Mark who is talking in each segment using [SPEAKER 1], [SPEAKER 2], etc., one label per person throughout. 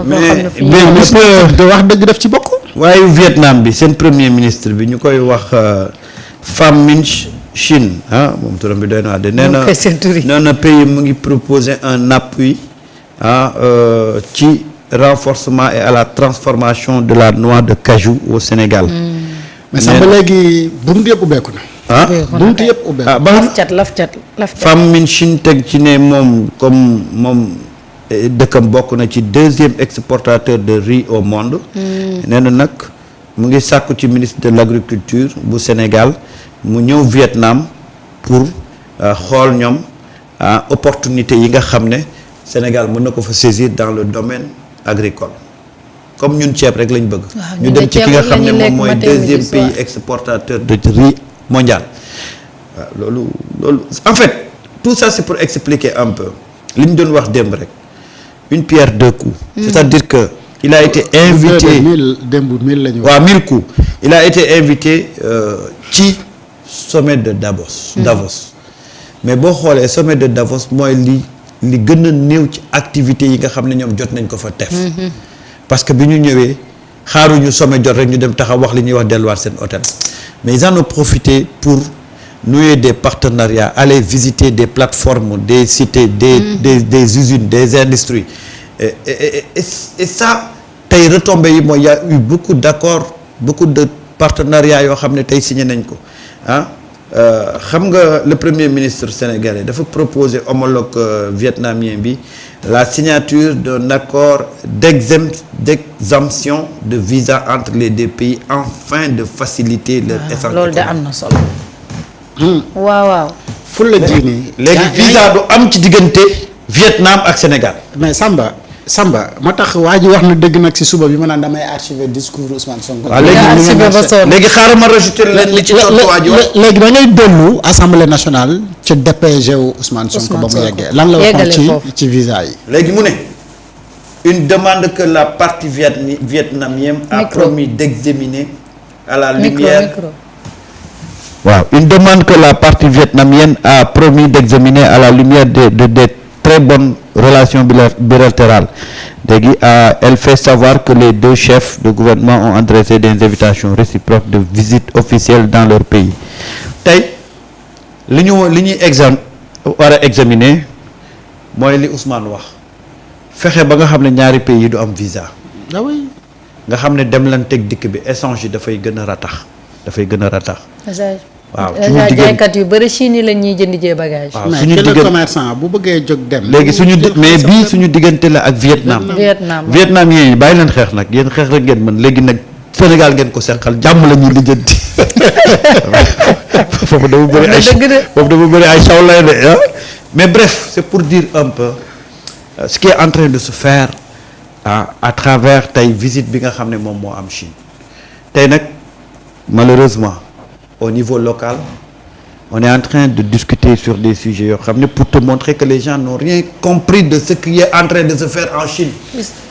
[SPEAKER 1] mais de wax dëgg def ci bokk.
[SPEAKER 2] waaye Vietnam bi seen premier ministre bi ñu koy wax Pham Minh Chinh moom turam bi doy na de nee na pays mu ngi proposer un appui ci renforcement et à la transformation de la noix de cajou au Sénégal.
[SPEAKER 1] mais sax ba léegi buntu yëpp ubbeeku na. buntu yëpp ubbeeku.
[SPEAKER 3] laf cat.
[SPEAKER 2] Pham Minh Chinh teg ci ne moom comme moom dëkkam bokk na ci deuxième exportateur de riz au monde. nee na nag mu ngi sàkku ci ministre de l'agriculture bu Sénégal mu ñëw Vietnam pour xool ñoom opportunité yi nga xam ne Sénégal mën na ko fa saisir dans le domaine agricole comme ñun ceeb rek lañ bëgg. ñu dem ci ki nga xam ne moom mooy deuxième pays exportateur de riz mondial. waaw loolu en fait tout ça c'est pour expliquer un peu li ñu doon wax démb rek une pierre deux coups. c'est-à-dire que il a été invité
[SPEAKER 1] démb 1000 la ñu.
[SPEAKER 2] waaw 1000 coups il a été invité ci sommet de Davos. mais boo xoolee sommet de Davos mooy li gën a néew ci activités yi nga xam ne ñoom jot nañ ko fa def. parce que bi ñu ñëwee xaaruñu sommet jot rek ñu dem taxaw wax li ñuy wax delluwaat seen hôtel mais ils en ont profité pour nouer des partenariats aller visiter des plateformes des cités des usines des industries et ça tey retombées yi mooy y a eu beaucoup d'accords beaucoup de partenariats yoo xam ne tey signé nañ ko xam nga le premier ministre sénégalais dafa proposer homologue vietnamien bi la signature d'un accord d'exemption de visa entre les deux pays afin de faciliter leur échange.
[SPEAKER 3] loolu de am na solo. waaw.
[SPEAKER 1] ful la diini.
[SPEAKER 2] léegi visa du am ci diggante Vietnam ak Sénégal.
[SPEAKER 1] mais Samba moo tax waa ji wax na dëgg nag si suba bi ma naan damay archiver discours Ousmane Sonko.
[SPEAKER 2] waaw léegi xaaral ma rajouter leen li ci tontu waa ji wax.
[SPEAKER 1] léegi da ngay dellu assemblée nationale ca DPG wu Ousmane Sonko ba mu yeggee lan la waxoon ci visa yi.
[SPEAKER 2] léegi mu ne une demande que la partie vietnamienne a promis d'examiner à la lumière. waaw une demande que la partie vietnamienne a promis d'examiner à la lumière de très bonnes relations bilatérales léegi elle fait savoir que les deux chefs de gouvernement ont adressé des invitations réciproques de visite officielle dans leur pays tey li ñuy war a examiner mooy li Ousmane wax fexe ba nga xam ne ñaari pays yi du am visa.
[SPEAKER 1] ah oui.
[SPEAKER 2] nga xam ne dem lan teg dikk bi échange yi dafay gën a ratax. waaw suñu
[SPEAKER 3] jaaykat yu bëri Chine la ñuy jënd jee bagage.
[SPEAKER 2] waaw
[SPEAKER 1] suñu diggante commerçant bu bëggee jóg dem.
[SPEAKER 2] léegi mais bii suñu diggante la ak Vietnam yi bàyyi leen xeex nag yéen xeex rek ngeen mën léegi nag Sénégal ngeen ko seqal jàmm la ñuy lijjanti foofu dafa bëri ay saw lay de mais bref c'est pour dire un peu ce qui est en train de se faire à travers tey visite bi nga xam ne moom moo am Chine tey nag malheureusement. Au niveau local, on est en train de discuter sur des sujets yoo xam ne pour te montrer que les gens n'ont rien compris de ce qui est en train de se faire en Chine.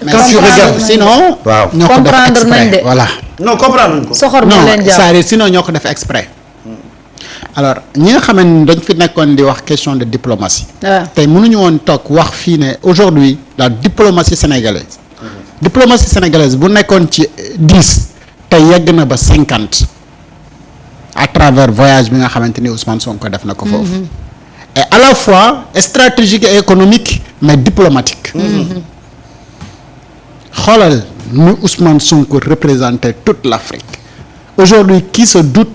[SPEAKER 1] Mais quand tu regardes sinon.
[SPEAKER 2] waaw
[SPEAKER 1] ñoo ko def
[SPEAKER 3] comprendre nañ de.
[SPEAKER 1] voilà.
[SPEAKER 3] non comprendre nañ ko. soxor moo leen jàpp
[SPEAKER 1] c'est-à-dire sinon ñoo ko def exprès. alors ñi nga xam ne dañ fi nekkoon di wax question de diplomatie. tey mënuñu woon toog wax fii ne aujourd'hui la diplomatie sénégalaise. diplomatie sénégalaise bu nekkoon ci 10 tey yegg na ba 50. à travers voyage bi nga xamante ni Ousmane Sonko def na ko foofu. et à la fois stratégique et économique mais diplomatique. xoolal nu Ousmane Sonko représentait toute l'Afrique aujourd'hui qui se doute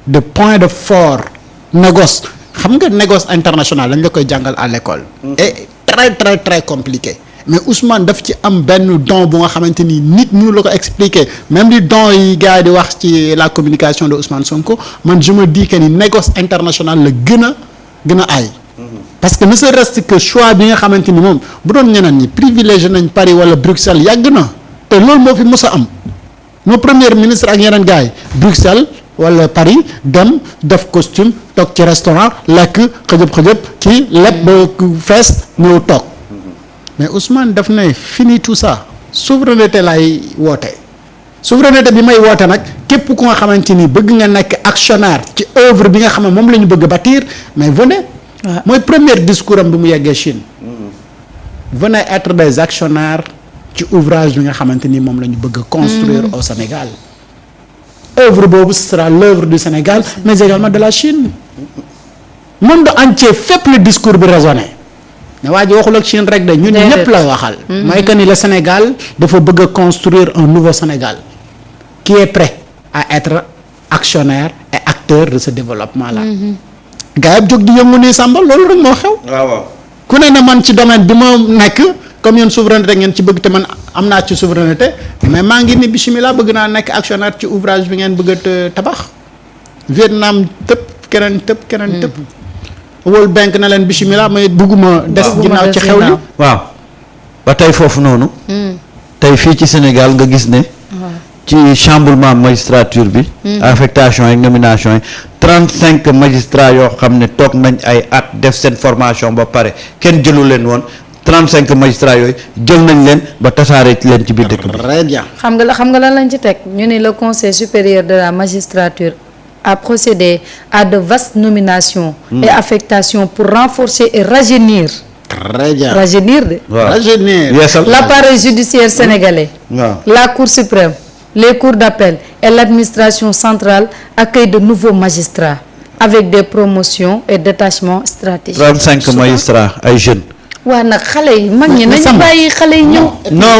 [SPEAKER 1] de points de fort négoce xam nga négoce international lañ la koy jàngal à l'école. et très très très compliqué. mais Ousmane daf ci am benn don bu nga xamante ni nit mënu la ko expliquer même li don yi gars yi di wax ci la communication de Ousmane Sonko man je me dis que ni négoce international la gën a aay. parce que ne serait-ce que choix bi nga xamante ni moom bu doon ñeneen ñi privilégié nañ Paris wala Bruxelles yàgg na te loolu moo fi mës a am nos premier ministre ak yeneen gars yi Bruxelles wala Paris dem def costume toog ci restaurant lekk xëjëb ci lépp ba fees ñëw toog. mais Ousmane daf ne fini tout ça souveraineté lay woote souveraineté bi may woote nag képp ku nga xamante ni bëgg nga nekk actionnaire ci œuvre bi nga xam ne moom la ñu bëgg bâtir mais venez. mooy premier discours am bi mu yeggee Chine. venez être des actionnaires ci ouvrage bi nga xamante ni moom la ñu bëgg a construire au Sénégal. œuvre boobu ce sera l'œuvre du Sénégal mais également de la Chine. monde entier fépp le discours bi résonné ne waa ji waxul ak Chine rek de ñun ñëpp la waxal. mooy que ni le Sénégal dafa bëgg a construire un nouveau Sénégal qui est prêt à être actionnaire et acteur de ce développement là. gars yi jóg di yëngu nii Samba loolu rek moo xew.
[SPEAKER 2] waaw
[SPEAKER 1] ku ne na man ci domaine bi ma nekk comme yéen souveraineté ngeen ci bëgg te man am naa ci souveraineté mais maa ngi ni bismillah bëgg naa nekk actionnaire ci ouvrage bi ngeen bëgg a tabax. Vietnam tëb keneen tëb. World Bank na leen bismillah mais bëgguma des ginnaaw ci xew li.
[SPEAKER 2] waaw ba tey foofu noonu. tey fii ci Sénégal nga gis ne. ci chamboulement magistrature bi. affectation yi nomination yi 35 magistrats yoo xam ne toog nañ ay at def seen formation ba pare kenn jëlu leen woon 35 magistrats yooyu jël nañ leen ba tasaare leen ci biir dëkk bi.
[SPEAKER 1] très bien.
[SPEAKER 3] xam nga lan lañ ci teg ñu ne le conseil supérieur de la magistrature a procédé à de vastes nominations. et affectations pour renforcer et rajeunir.
[SPEAKER 1] très bien
[SPEAKER 3] rajeunir de.
[SPEAKER 2] waaw
[SPEAKER 1] rajeunir.
[SPEAKER 3] l'appareil judiciaire sénégalais. la cour suprême. les cours d'appel et l'administration centrale accueillent de nouveaux magistrats avec des promotions et détachements stratégiques.
[SPEAKER 2] 35 magistrats ay jeunes.
[SPEAKER 3] waa nag xale yi mag ñi nañu bàyyi xale yi ñëw.
[SPEAKER 2] non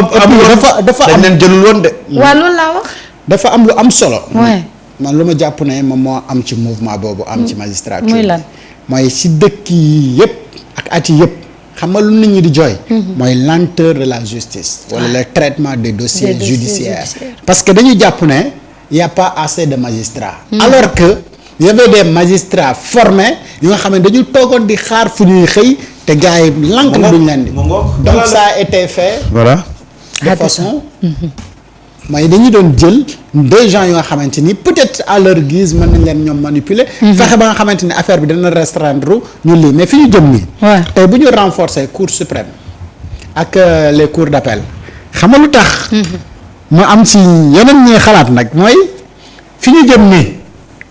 [SPEAKER 1] dafa am
[SPEAKER 2] dañ leen jëlul woon de.
[SPEAKER 3] waa loolu laa wax.
[SPEAKER 1] dafa am lu am solo.
[SPEAKER 3] Ouais.
[SPEAKER 1] man lu ma jàpp ne moom moo am ci mouvement boobu am ci magistrature.
[SPEAKER 3] muy lan
[SPEAKER 1] mooy si dëkk yi yëpp ak at yi yëpp xam nga lu nit ñi di jooy. mooy lenteur de la justice. wala le traitement des dossiers judiciaires. parce que dañu jàpp ne y a pas assez de magistrats. alors que y avait des magistrats formés yu nga xam ne dañu toogoon di xaar fu ñuy xëy te gars yi lank duñ leen di. donc ça a été fait.
[SPEAKER 2] voilà.
[SPEAKER 1] de façon. mooy dañu doon jël des gens yu nga xamante ni peut-être à leur guise mën nañ leen ñoom manipuler. fexe ba nga xamante ni affaire bi dana restreindre ñu lii mais fi ñu jëm nii. tey bu ñu renforcer cour suprême ak les cours d'appel xam nga lu tax. mu am si yeneen ñuy xalaat nag mooy fi ñu jëm nii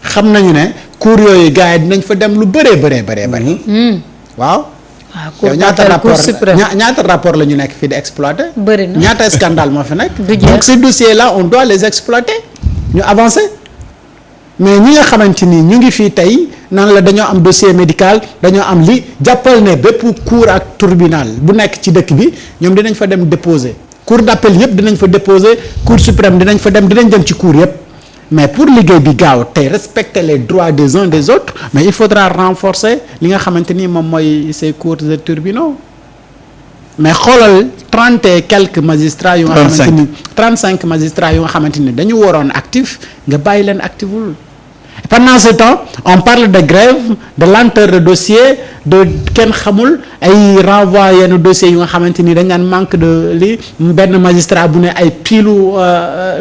[SPEAKER 1] xam nañu ne cour yooyu gars yi dinañ fa dem lu bëree bëri. waaw.
[SPEAKER 3] cour d'appel cour suprême
[SPEAKER 1] ñaata rapport la ñu nekk fii di exploiter.
[SPEAKER 3] bëri na
[SPEAKER 1] ñaata scandale moo fi nekk. donc ces dossiers là on doit les exploiter ñu avancer mais ñi nga xamante ni ñu ngi fii tey naan la dañoo am dossier médical dañoo am li jàppal ne bépp cour ak tribunal bu nekk ci dëkk bi ñoom dinañ fa dem déposer cour d'appel yëpp dinañ fa déposer cour suprême dinañ dem ci cour yëpp. mais pour liggéey bi gaaw tey respecter les droits des uns des autres mais il faudra renforcer li nga xamante ni moom mooy ces cours et tribunaux mais xoolal 30 et quelques magistrats yu nga xamante ni 35 magistrats yu nga xamante ni dañu waroon actif nga bàyyi leen actiful pendant ce temps on parle de grève de lenteur de dossier de kenn xamul ay renvoi yenn dossiers yu nga xamante ni dañ naan manque de li benn magistrat bu ne ay pilu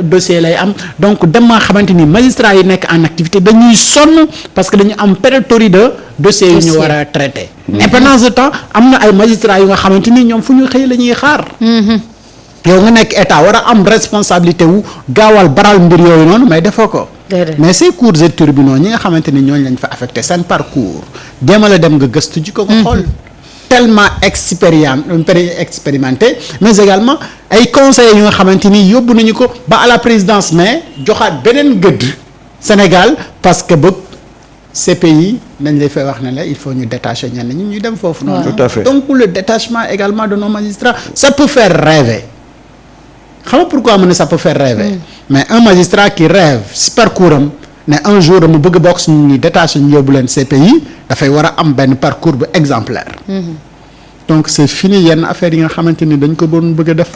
[SPEAKER 1] dossier lay am donc dem nga xamante ni magistrat yi nekk en activité dañuy sonn parce que dañu am pléthore de dossiers yu ñu war a traiter. et pendant ce temps am na ay magistrats yu nga xamante ni ñoom fu ñu xëy la ñuy xaar. yow nga nekk état war a am responsabilité wu gaawal baral mbir yooyu noonu mais defoo ko. mais ces cours et tribunaux ñi nga xamante ni ñooñu lañ fa affecté seen parcours jéemal a dem nga gëstu ji ko ko xool. tellement expérimenté mais également ay conseillers yu nga xamante ni yóbbu nañu ko ba à la présidence mais joxaat beneen gëdd Sénégal parce que ba CPI nañ lay fay wax ne la il faut ñu détacher ñenn ñi ñu dem foofu noonu.
[SPEAKER 2] tout à fait
[SPEAKER 1] donc le détachement également de nos magistrats ça peut faire rêver. xam nga pourquoi mu ne ça peut faire rêver. mais un magistrat qui rêve si parcours am ne un jour mu bëgg bokk suñu ñuy détaché ñu yóbbu leen CPI dafay war a am benn parcours bu exemplaire. donc c'est fini yenn affaires yi nga xamante ni dañ ko doon bëgg a def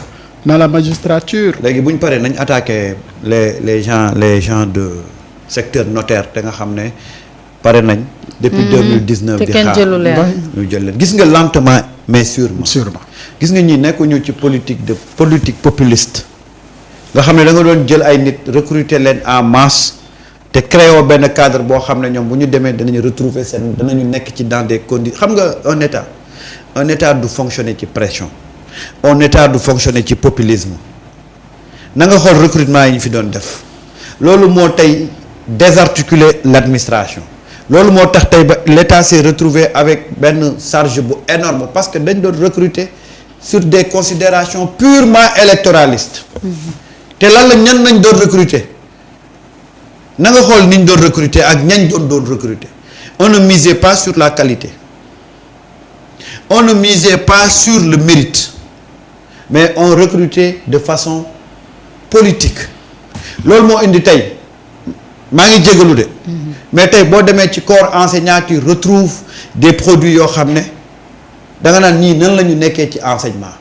[SPEAKER 1] dans la magistrature.
[SPEAKER 2] léegi bu ñu paree nañ attaqué les gens de secteur notaire te nga xam ne pare nañ. depuis 2019 di xaar ñu jël leen gis nga lentement mais sûrement. gis nga ñi nekkuñu ci politique populiste nga xam ne da nga doon jël ay nit recruter leen en masse te créer benn cadre boo xam ne ñoom bu ñu demee danañu retrouver danañu nekk ci dans des conditions xam nga un état du fonctionner ci pression un état du fonctionner ci populisme na nga xool recrutement yi ñu fi doon def loolu moo tey désarticuler l'administration loolu moo tax tey ba l'état s'est retrouvé avec benn charge bu énorme parce que dañ doon recruter sur des considérations purement électoralistes. te lan la ñan nañ doon recruter na nga xool niñ doon recruter ak ñañ doon recruter on ne misait pas sur la qualité on ne misait pas sur le mérite mais on recrutait de façon politique loolu moo indi tey maa ngi jégalu de mais tey boo demee ci corps enseignant tu retrouves des produits yoo xam ne da nga naan ñii nan la ñu nekkee ci enseignement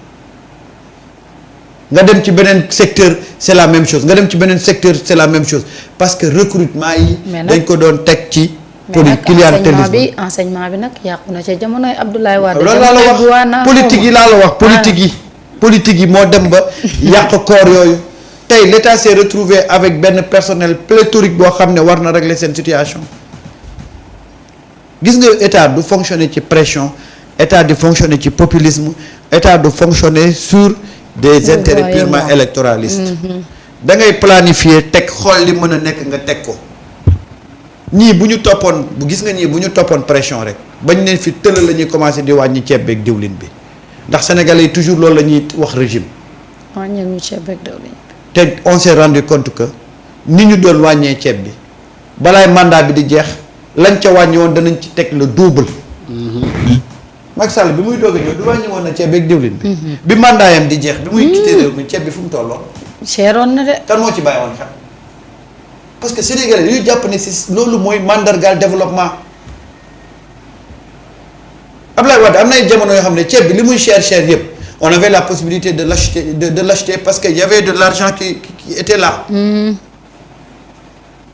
[SPEAKER 2] nga dem ci beneen secteur c'est la même chose nga dem ci beneen secteur c'est la même chose parce que recrutement yi dañ ko doon teg ci clientélisme
[SPEAKER 3] enseignement bi nag yàqu na ca jamonoy Abdoulaye Wade
[SPEAKER 2] loolu laa la wax politique yi laa la wax politique yi moo dem ba yàq corps yooyu tey l'État s'est retrouvé avec benn personnel pléthorique boo xam ne war na régler seen situation gis nga État du fonctionner ci pression État du fonctionner ci populisme État du fonctionner sur des intérêts purement électoralistes da ngay planifier teg xool li mën a nekk nga teg ko ñii bu ñu toppoon bu gis nga ñii bu ñu toppoon pression rek bañ ne fi tëla la ñuy commencer di wàññi ceeb beeg diwlin bi ndax sénégalais yi toujours loolu la ñuy wax régime
[SPEAKER 3] wàññi ñu ceeb beeg diwlin
[SPEAKER 2] te on s'est rendu compte que ni ñu doon wàññee ceeb bi balaay mandat bi di jeex lañ ca wàññi woon danañ ci teg le double Macky Sall bi muy doog a ñëw du wàññi woon na ceeb beeg diwlin bi bi mandat yam di jeex bi muy quitté réew mi ceeb bi fu mu tolloon
[SPEAKER 3] seeroon na de
[SPEAKER 2] kan moo ci bàyyi woon xel parce que sénégalais dañuy jàpp ne si loolu mooy mandargaal développement Abdoulaye Wade am na ay jamono yoo xam ne ceeb bi li muy cher yëpp on avait la possibilité de l'acheter parce que y avait de l'argent qui était là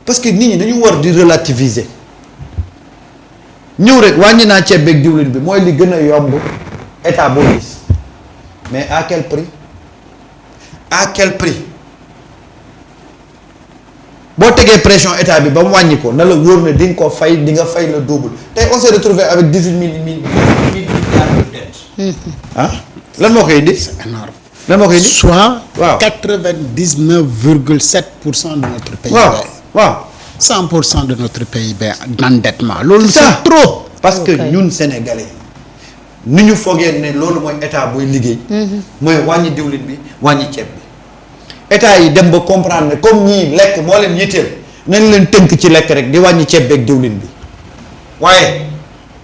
[SPEAKER 2] parce que nit ñi dañu war di relativiser ñëw rek wàññi naa ceeb beeg diwlin bi mooy li gën a yomb état boo gis mais à quel prix boo tegee pression état bi ba mu wàññi ko na la wóor ne di nga ko fay di nga fay le double tey on s'est retrouvé avec 18 000 milliards de dettes ah lan moo koy indi.
[SPEAKER 1] c'est énorme.
[SPEAKER 2] lan moo koy indi.
[SPEAKER 1] soit.
[SPEAKER 2] waaw
[SPEAKER 1] 99,7% de notre PIB.
[SPEAKER 2] waaw
[SPEAKER 1] 100% de notre PIB d'endettement. loolu
[SPEAKER 2] c'est
[SPEAKER 1] c'est trop.
[SPEAKER 2] parce que ñun sénégalais ni ñu foogee ne loolu mooy état buy liggéey. mooy wàññi diwlin bi wàññi ceeb bi. état yi dem ba comprendre ne comme ñii lekk moo leen yitteel nañ leen tënk ci lekk rek di wàññi ceeb beeg diwlin bi waaye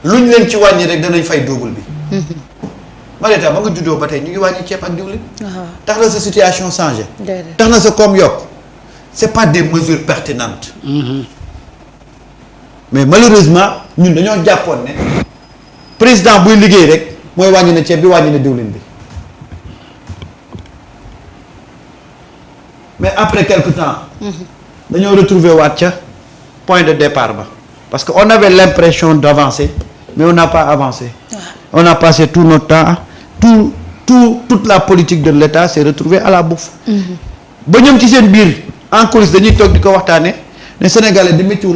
[SPEAKER 2] luñ leen ci wàññi rek danañ fay double bi. Marieta ba nga juddoo ba tey ñu ngi wàññi ceeb ak diwlin. tax na sa situation changé. tax na sa koom yokk c'est pas des mesures pertinentes. mais malheureusement ñun dañoo jàppoon ne président buy liggéey rek mooy wàññi na ceeb bi wàññi na diwlin bi. mais après quelque temps dañoo retrouver waat ca point de départ ba parce que on avait l'impression d'avancer mais on n'a pas avancé on a passé tout notre temps toute la politique de l'État s'est retrouvée à la bouffe ba ñoom ci seen biir en coulisses dañuy toog di ko waxtaane ne Sénégalais di méttiwul